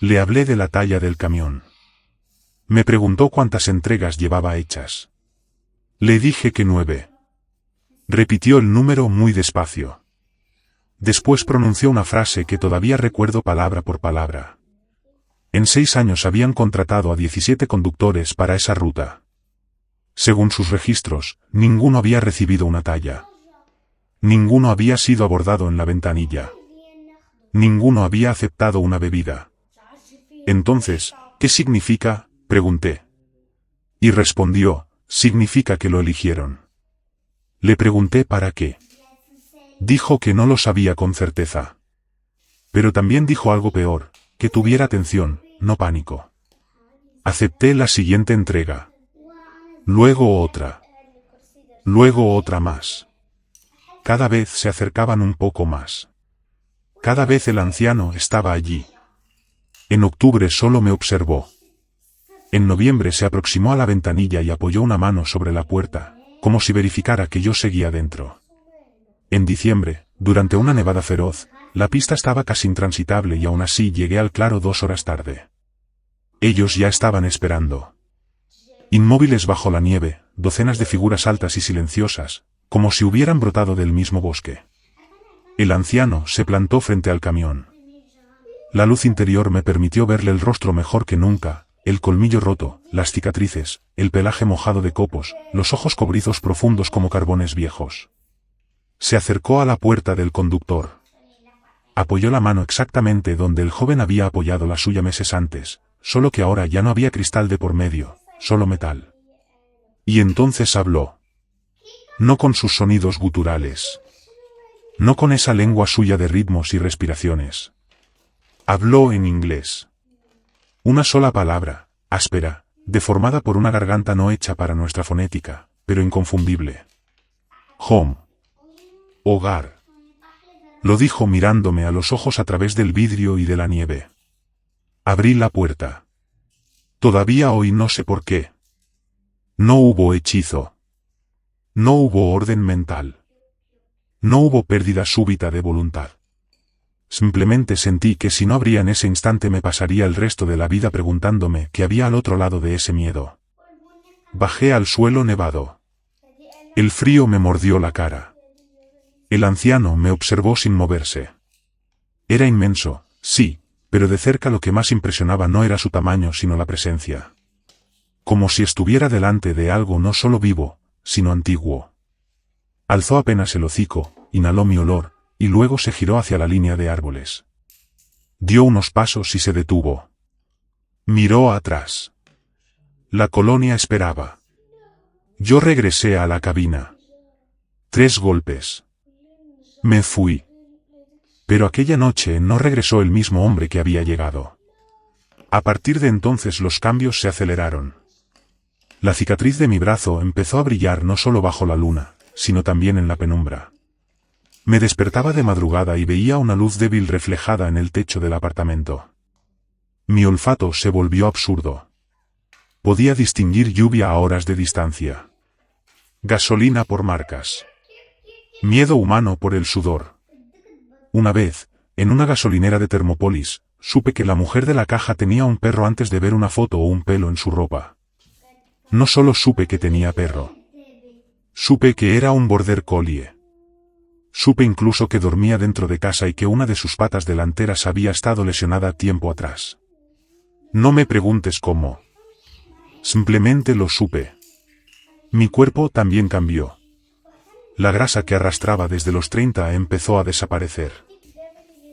Le hablé de la talla del camión. Me preguntó cuántas entregas llevaba hechas. Le dije que 9. Repitió el número muy despacio. Después pronunció una frase que todavía recuerdo palabra por palabra. En 6 años habían contratado a 17 conductores para esa ruta. Según sus registros, ninguno había recibido una talla. Ninguno había sido abordado en la ventanilla. Ninguno había aceptado una bebida. Entonces, ¿qué significa?, pregunté. Y respondió, significa que lo eligieron. Le pregunté para qué. Dijo que no lo sabía con certeza. Pero también dijo algo peor, que tuviera atención, no pánico. Acepté la siguiente entrega. Luego otra. Luego otra más. Cada vez se acercaban un poco más. Cada vez el anciano estaba allí. En octubre solo me observó. En noviembre se aproximó a la ventanilla y apoyó una mano sobre la puerta, como si verificara que yo seguía dentro. En diciembre, durante una nevada feroz, la pista estaba casi intransitable y aún así llegué al claro 2 horas tarde. Ellos ya estaban esperando. Inmóviles bajo la nieve, docenas de figuras altas y silenciosas, como si hubieran brotado del mismo bosque. El anciano se plantó frente al camión. La luz interior me permitió verle el rostro mejor que nunca, el colmillo roto, las cicatrices, el pelaje mojado de copos, los ojos cobrizos profundos como carbones viejos. Se acercó a la puerta del conductor. Apoyó la mano exactamente donde el joven había apoyado la suya meses antes, solo que ahora ya no había cristal de por medio, solo metal. Y entonces habló. No con sus sonidos guturales. No con esa lengua suya de ritmos y respiraciones. Habló en inglés. Una sola palabra, áspera, deformada por una garganta no hecha para nuestra fonética, pero inconfundible. Home. Hogar. Lo dijo mirándome a los ojos a través del vidrio y de la nieve. Abrí la puerta. Todavía hoy no sé por qué. No hubo hechizo. No hubo orden mental. No hubo pérdida súbita de voluntad. Simplemente sentí que si no abría en ese instante me pasaría el resto de la vida preguntándome qué había al otro lado de ese miedo. Bajé al suelo nevado. El frío me mordió la cara. El anciano me observó sin moverse. Era inmenso, sí, pero de cerca lo que más impresionaba no era su tamaño sino la presencia. Como si estuviera delante de algo no solo vivo, sino antiguo. Alzó apenas el hocico, inhaló mi olor, y luego se giró hacia la línea de árboles. Dio unos pasos y se detuvo. Miró atrás. La colonia esperaba. Yo regresé a la cabina. 3 golpes. Me fui. Pero aquella noche no regresó el mismo hombre que había llegado. A partir de entonces los cambios se aceleraron. La cicatriz de mi brazo empezó a brillar no solo bajo la luna, sino también en la penumbra. Me despertaba de madrugada y veía una luz débil reflejada en el techo del apartamento. Mi olfato se volvió absurdo. Podía distinguir lluvia a horas de distancia. Gasolina por marcas. Miedo humano por el sudor. Una vez, en una gasolinera de Termópolis, supe que la mujer de la caja tenía un perro antes de ver una foto o un pelo en su ropa. No solo supe que tenía perro. Supe que era un border collie. Supe incluso que dormía dentro de casa y que una de sus patas delanteras había estado lesionada tiempo atrás. No me preguntes cómo. Simplemente lo supe. Mi cuerpo también cambió. La grasa que arrastraba desde los 30 empezó a desaparecer.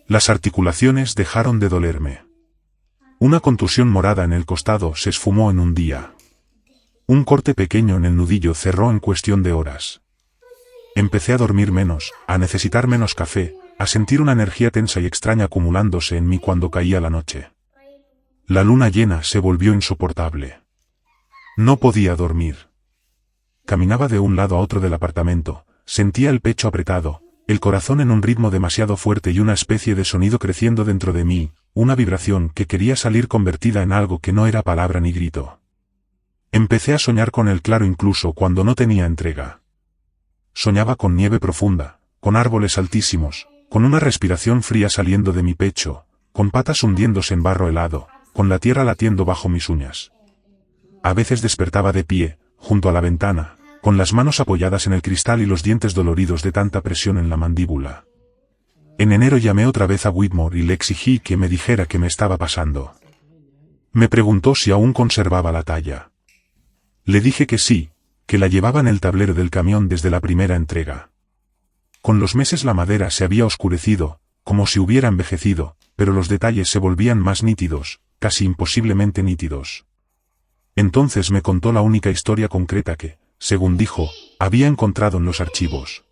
Las articulaciones dejaron de dolerme. Una contusión morada en el costado se esfumó en un día. Un corte pequeño en el nudillo cerró en cuestión de horas. Empecé a dormir menos, a necesitar menos café, a sentir una energía tensa y extraña acumulándose en mí cuando caía la noche. La luna llena se volvió insoportable. No podía dormir. Caminaba de un lado a otro del apartamento, sentía el pecho apretado, el corazón en un ritmo demasiado fuerte y una especie de sonido creciendo dentro de mí, una vibración que quería salir convertida en algo que no era palabra ni grito. Empecé a soñar con el claro incluso cuando no tenía entrega. Soñaba con nieve profunda, con árboles altísimos, con una respiración fría saliendo de mi pecho, con patas hundiéndose en barro helado, con la tierra latiendo bajo mis uñas. A veces despertaba de pie, junto a la ventana, con las manos apoyadas en el cristal y los dientes doloridos de tanta presión en la mandíbula. En enero llamé otra vez a Whitmore y le exigí que me dijera qué me estaba pasando. Me preguntó si aún conservaba la talla. Le dije que sí, que la llevaba en el tablero del camión desde la primera entrega. Con los meses la madera se había oscurecido, como si hubiera envejecido, pero los detalles se volvían más nítidos, casi imposiblemente nítidos. Entonces me contó la única historia concreta que, según dijo, había encontrado en los archivos.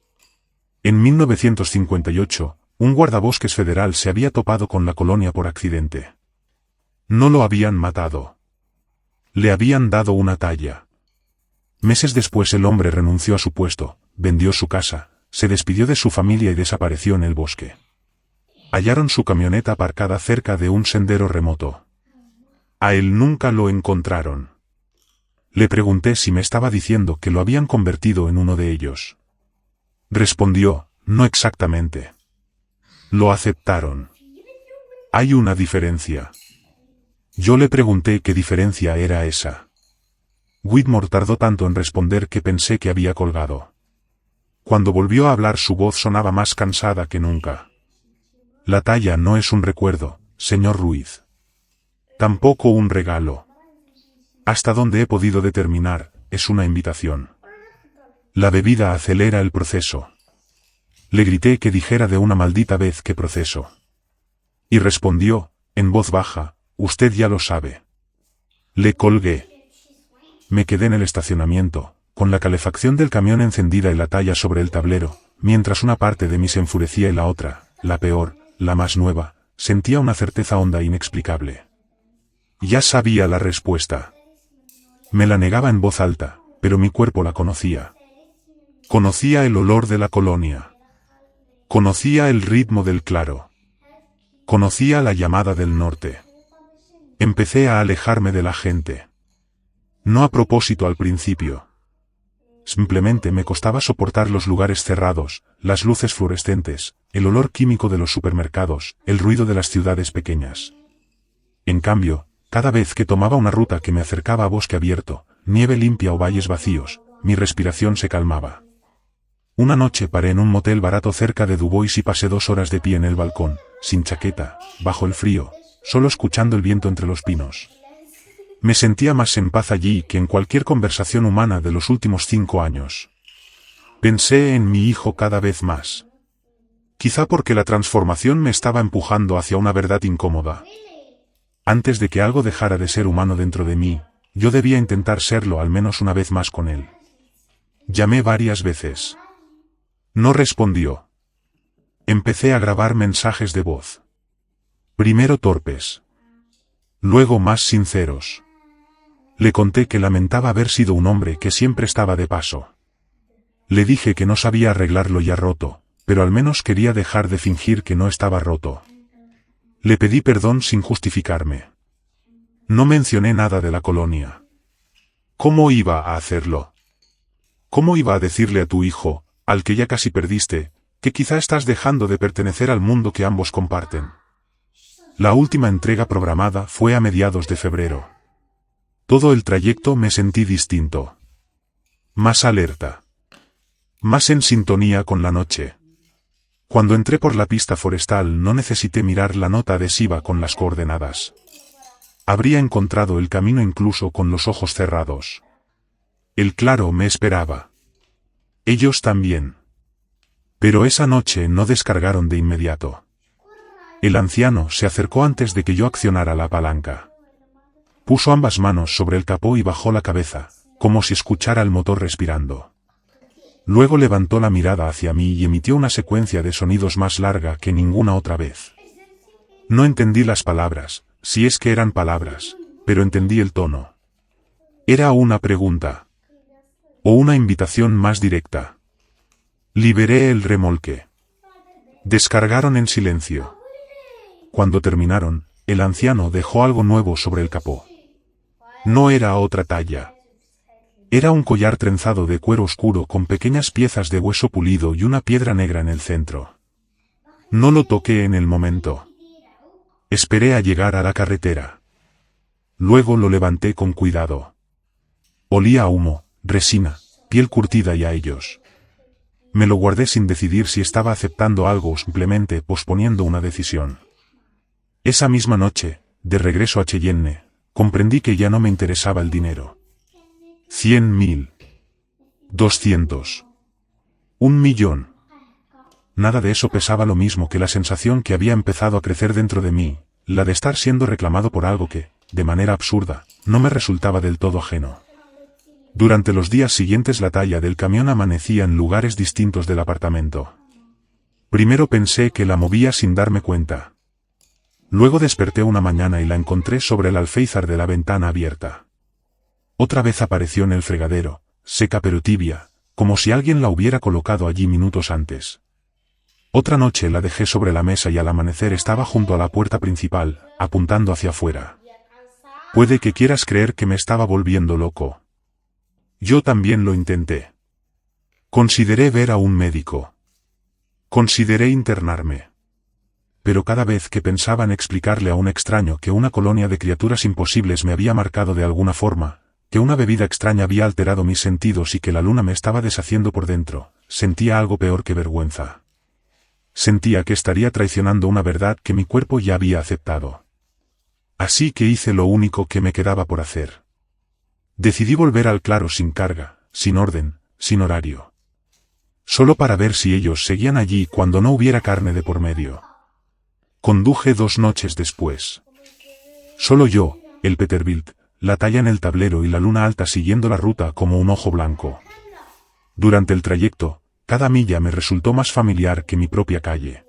En 1958, un guardabosques federal se había topado con la colonia por accidente. No lo habían matado. Le habían dado una talla. Meses después el hombre renunció a su puesto, vendió su casa, se despidió de su familia y desapareció en el bosque. Hallaron su camioneta aparcada cerca de un sendero remoto. A él nunca lo encontraron. Le pregunté si me estaba diciendo que lo habían convertido en uno de ellos. Respondió, no exactamente. Lo aceptaron. Hay una diferencia. Yo le pregunté qué diferencia era esa. Whitmore tardó tanto en responder que pensé que había colgado. Cuando volvió a hablar su voz sonaba más cansada que nunca. La talla no es un recuerdo, señor Ruiz. Tampoco un regalo. Hasta donde he podido determinar, es una invitación. La bebida acelera el proceso. Le grité que dijera de una maldita vez qué proceso. Y respondió, en voz baja, usted ya lo sabe. Le colgué. Me quedé en el estacionamiento, con la calefacción del camión encendida y la talla sobre el tablero, mientras una parte de mí se enfurecía y la otra, la peor, la más nueva, sentía una certeza honda e inexplicable. Ya sabía la respuesta. Me la negaba en voz alta, pero mi cuerpo la conocía. Conocía el olor de la colonia. Conocía el ritmo del claro. Conocía la llamada del norte. Empecé a alejarme de la gente. No a propósito al principio. Simplemente me costaba soportar los lugares cerrados, las luces fluorescentes, el olor químico de los supermercados, el ruido de las ciudades pequeñas. En cambio, cada vez que tomaba una ruta que me acercaba a bosque abierto, nieve limpia o valles vacíos, mi respiración se calmaba. Una noche paré en un motel barato cerca de Dubois y pasé 2 horas de pie en el balcón, sin chaqueta, bajo el frío, solo escuchando el viento entre los pinos. Me sentía más en paz allí que en cualquier conversación humana de los últimos 5 años. Pensé en mi hijo cada vez más. Quizá porque la transformación me estaba empujando hacia una verdad incómoda. Antes de que algo dejara de ser humano dentro de mí, yo debía intentar serlo al menos una vez más con él. Llamé varias veces. No respondió. Empecé a grabar mensajes de voz. Primero torpes. Luego más sinceros. Le conté que lamentaba haber sido un hombre que siempre estaba de paso. Le dije que no sabía arreglarlo ya roto, pero al menos quería dejar de fingir que no estaba roto. Le pedí perdón sin justificarme. No mencioné nada de la colonia. ¿Cómo iba a hacerlo? ¿Cómo iba a decirle a tu hijo, al que ya casi perdiste, que quizá estás dejando de pertenecer al mundo que ambos comparten? La última entrega programada fue a mediados de febrero. Todo el trayecto me sentí distinto. Más alerta. Más en sintonía con la noche. Cuando entré por la pista forestal no necesité mirar la nota adhesiva con las coordenadas. Habría encontrado el camino incluso con los ojos cerrados. El claro me esperaba. Ellos también. Pero esa noche no descargaron de inmediato. El anciano se acercó antes de que yo accionara la palanca. Puso ambas manos sobre el capó y bajó la cabeza, como si escuchara el motor respirando. Luego levantó la mirada hacia mí y emitió una secuencia de sonidos más larga que ninguna otra vez. No entendí las palabras, si es que eran palabras, pero entendí el tono. Era una pregunta. O una invitación más directa. Liberé el remolque. Descargaron en silencio. Cuando terminaron, el anciano dejó algo nuevo sobre el capó. No era otra talla. Era un collar trenzado de cuero oscuro con pequeñas piezas de hueso pulido y una piedra negra en el centro. No lo toqué en el momento. Esperé a llegar a la carretera. Luego lo levanté con cuidado. Olía a humo, resina, piel curtida y a ellos. Me lo guardé sin decidir si estaba aceptando algo o simplemente posponiendo una decisión. Esa misma noche, de regreso a Cheyenne, comprendí que ya no me interesaba el dinero. 100.000. 200. 1.000.000. Nada de eso pesaba lo mismo que la sensación que había empezado a crecer dentro de mí, la de estar siendo reclamado por algo que, de manera absurda, no me resultaba del todo ajeno. Durante los días siguientes la talla del camión amanecía en lugares distintos del apartamento. Primero pensé que la movía sin darme cuenta. Luego desperté una mañana y la encontré sobre el alféizar de la ventana abierta. Otra vez apareció en el fregadero, seca pero tibia, como si alguien la hubiera colocado allí minutos antes. Otra noche la dejé sobre la mesa y al amanecer estaba junto a la puerta principal, apuntando hacia afuera. Puede que quieras creer que me estaba volviendo loco. Yo también lo intenté. Consideré ver a un médico. Consideré internarme. Pero cada vez que pensaba en explicarle a un extraño que una colonia de criaturas imposibles me había marcado de alguna forma, que una bebida extraña había alterado mis sentidos y que la luna me estaba deshaciendo por dentro, sentía algo peor que vergüenza. Sentía que estaría traicionando una verdad que mi cuerpo ya había aceptado. Así que hice lo único que me quedaba por hacer. Decidí volver al claro sin carga, sin orden, sin horario. Solo para ver si ellos seguían allí cuando no hubiera carne de por medio. Conduje 2 noches después. Solo yo, el Peterbilt, la talla en el tablero y la luna alta siguiendo la ruta como un ojo blanco. Durante el trayecto, cada milla me resultó más familiar que mi propia calle.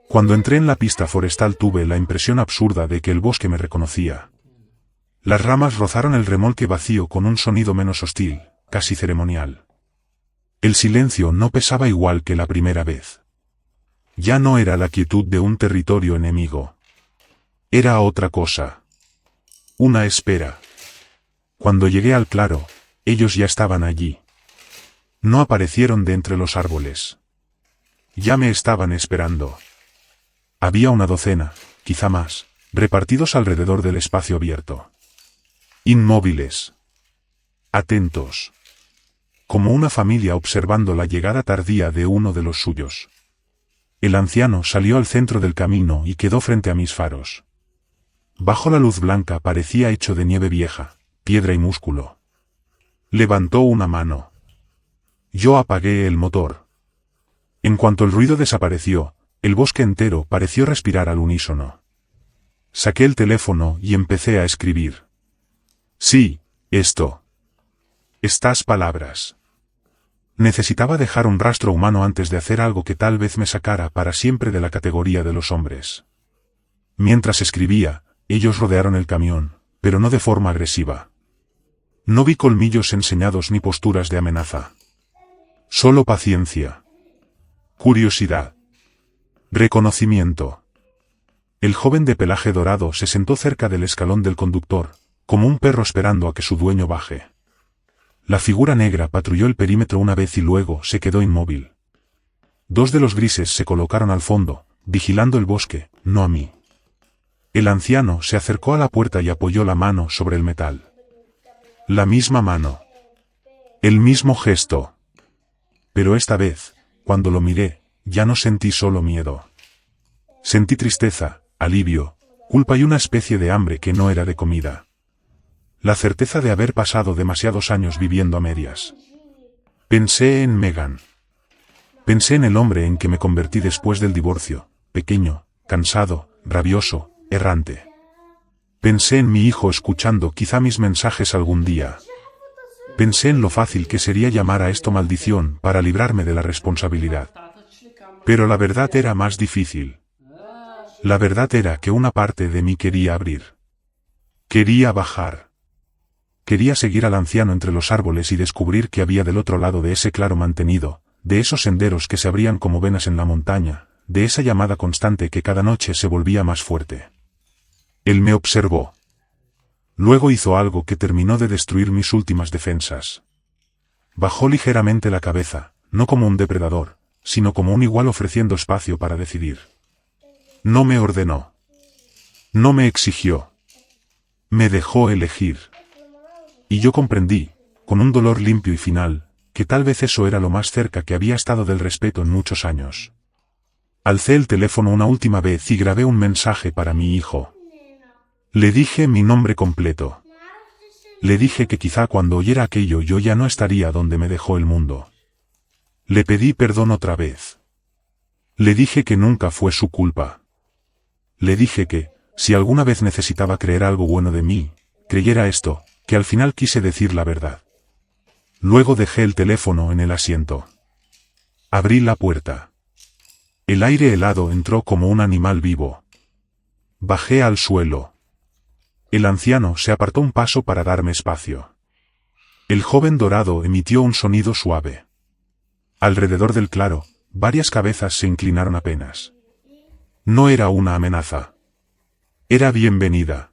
Cuando entré en la pista forestal tuve la impresión absurda de que el bosque me reconocía. Las ramas rozaron el remolque vacío con un sonido menos hostil, casi ceremonial. El silencio no pesaba igual que la primera vez. Ya no era la quietud de un territorio enemigo. Era otra cosa. Una espera. Cuando llegué al claro, ellos ya estaban allí. No aparecieron de entre los árboles. Ya me estaban esperando. Había una docena, quizá más, repartidos alrededor del espacio abierto. Inmóviles. Atentos. Como una familia observando la llegada tardía de uno de los suyos. El anciano salió al centro del camino y quedó frente a mis faros. Bajo la luz blanca parecía hecho de nieve vieja, piedra y músculo. Levantó una mano. Yo apagué el motor. En cuanto el ruido desapareció, el bosque entero pareció respirar al unísono. Saqué el teléfono y empecé a escribir. Sí, esto. Estas palabras. Necesitaba dejar un rastro humano antes de hacer algo que tal vez me sacara para siempre de la categoría de los hombres. Mientras escribía, ellos rodearon el camión, pero no de forma agresiva. No vi colmillos enseñados ni posturas de amenaza. Solo paciencia. Curiosidad. Reconocimiento. El joven de pelaje dorado se sentó cerca del escalón del conductor, como un perro esperando a que su dueño baje. La figura negra patrulló el perímetro una vez y luego se quedó inmóvil. 2 de los grises se colocaron al fondo, vigilando el bosque, no a mí. El anciano se acercó a la puerta y apoyó la mano sobre el metal. La misma mano. El mismo gesto. Pero esta vez, cuando lo miré, ya no sentí solo miedo. Sentí tristeza, alivio, culpa y una especie de hambre que no era de comida. La certeza de haber pasado demasiados años viviendo a medias. Pensé en Megan. Pensé en el hombre en que me convertí después del divorcio, pequeño, cansado, rabioso, errante. Pensé en mi hijo escuchando quizá mis mensajes algún día. Pensé en lo fácil que sería llamar a esto maldición para librarme de la responsabilidad. Pero la verdad era más difícil. La verdad era que una parte de mí quería abrir. Quería bajar. Quería seguir al anciano entre los árboles y descubrir qué había del otro lado de ese claro mantenido, de esos senderos que se abrían como venas en la montaña, de esa llamada constante que cada noche se volvía más fuerte. Él me observó. Luego hizo algo que terminó de destruir mis últimas defensas. Bajó ligeramente la cabeza, no como un depredador, sino como un igual ofreciendo espacio para decidir. No me ordenó. No me exigió. Me dejó elegir. Y yo comprendí, con un dolor limpio y final, que tal vez eso era lo más cerca que había estado del respeto en muchos años. Alcé el teléfono una última vez y grabé un mensaje para mi hijo. Le dije mi nombre completo. Le dije que quizá cuando oyera aquello yo ya no estaría donde me dejó el mundo. Le pedí perdón otra vez. Le dije que nunca fue su culpa. Le dije que, si alguna vez necesitaba creer algo bueno de mí, creyera esto, que al final quise decir la verdad. Luego dejé el teléfono en el asiento. Abrí la puerta. El aire helado entró como un animal vivo. Bajé al suelo. El anciano se apartó un paso para darme espacio. El joven dorado emitió un sonido suave. Alrededor del claro, varias cabezas se inclinaron apenas. No era una amenaza. Era bienvenida.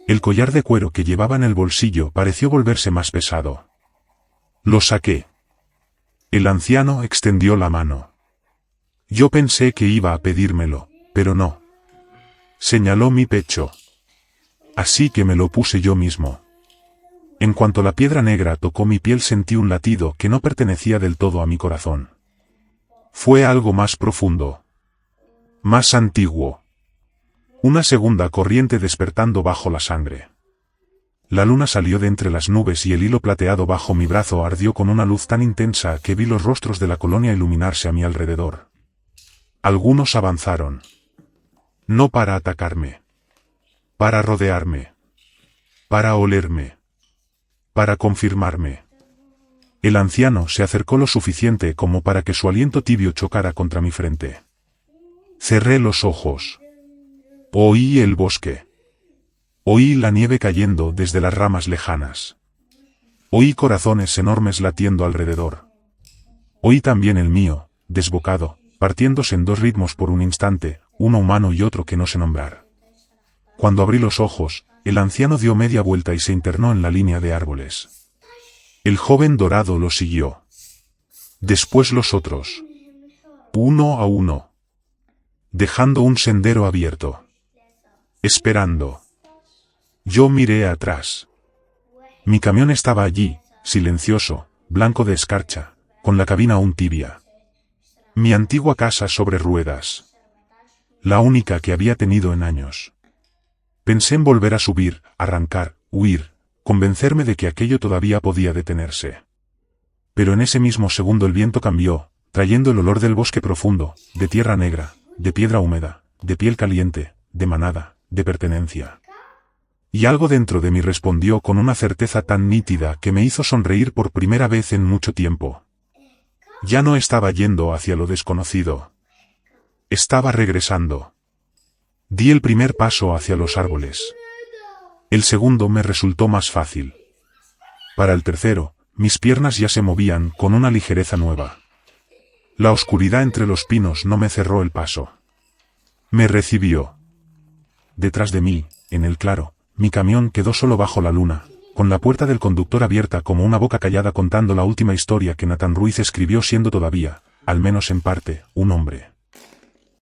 El collar de cuero que llevaba en el bolsillo pareció volverse más pesado. Lo saqué. El anciano extendió la mano. Yo pensé que iba a pedírmelo, pero no. Señaló mi pecho. Así que me lo puse yo mismo. En cuanto la piedra negra tocó mi piel sentí un latido que no pertenecía del todo a mi corazón. Fue algo más profundo. Más antiguo. Una segunda corriente despertando bajo la sangre. La luna salió de entre las nubes y el hilo plateado bajo mi brazo ardió con una luz tan intensa que vi los rostros de la colonia iluminarse a mi alrededor. Algunos avanzaron. No para atacarme. Para rodearme. Para olerme. Para confirmarme. El anciano se acercó lo suficiente como para que su aliento tibio chocara contra mi frente. Cerré los ojos. Oí el bosque. Oí la nieve cayendo desde las ramas lejanas. Oí corazones enormes latiendo alrededor. Oí también el mío, desbocado, partiéndose en dos ritmos por un instante, uno humano y otro que no sé nombrar. Cuando abrí los ojos, el anciano dio media vuelta y se internó en la línea de árboles. El joven dorado lo siguió. Después los otros. Uno a uno. Dejando un sendero abierto. Esperando. Yo miré atrás. Mi camión estaba allí, silencioso, blanco de escarcha, con la cabina aún tibia. Mi antigua casa sobre ruedas. La única que había tenido en años. Pensé en volver a subir, arrancar, huir, convencerme de que aquello todavía podía detenerse. Pero en ese mismo segundo el viento cambió, trayendo el olor del bosque profundo, de tierra negra, de piedra húmeda, de piel caliente, de manada, de pertenencia. Y algo dentro de mí respondió con una certeza tan nítida que me hizo sonreír por primera vez en mucho tiempo. Ya no estaba yendo hacia lo desconocido. Estaba regresando. Di el primer paso hacia los árboles. El segundo me resultó más fácil. Para el tercero, mis piernas ya se movían con una ligereza nueva. La oscuridad entre los pinos no me cerró el paso. Me recibió. Detrás de mí, en el claro, mi camión quedó solo bajo la luna, con la puerta del conductor abierta como una boca callada contando la última historia que Nathan Ruiz escribió siendo todavía, al menos en parte, un hombre.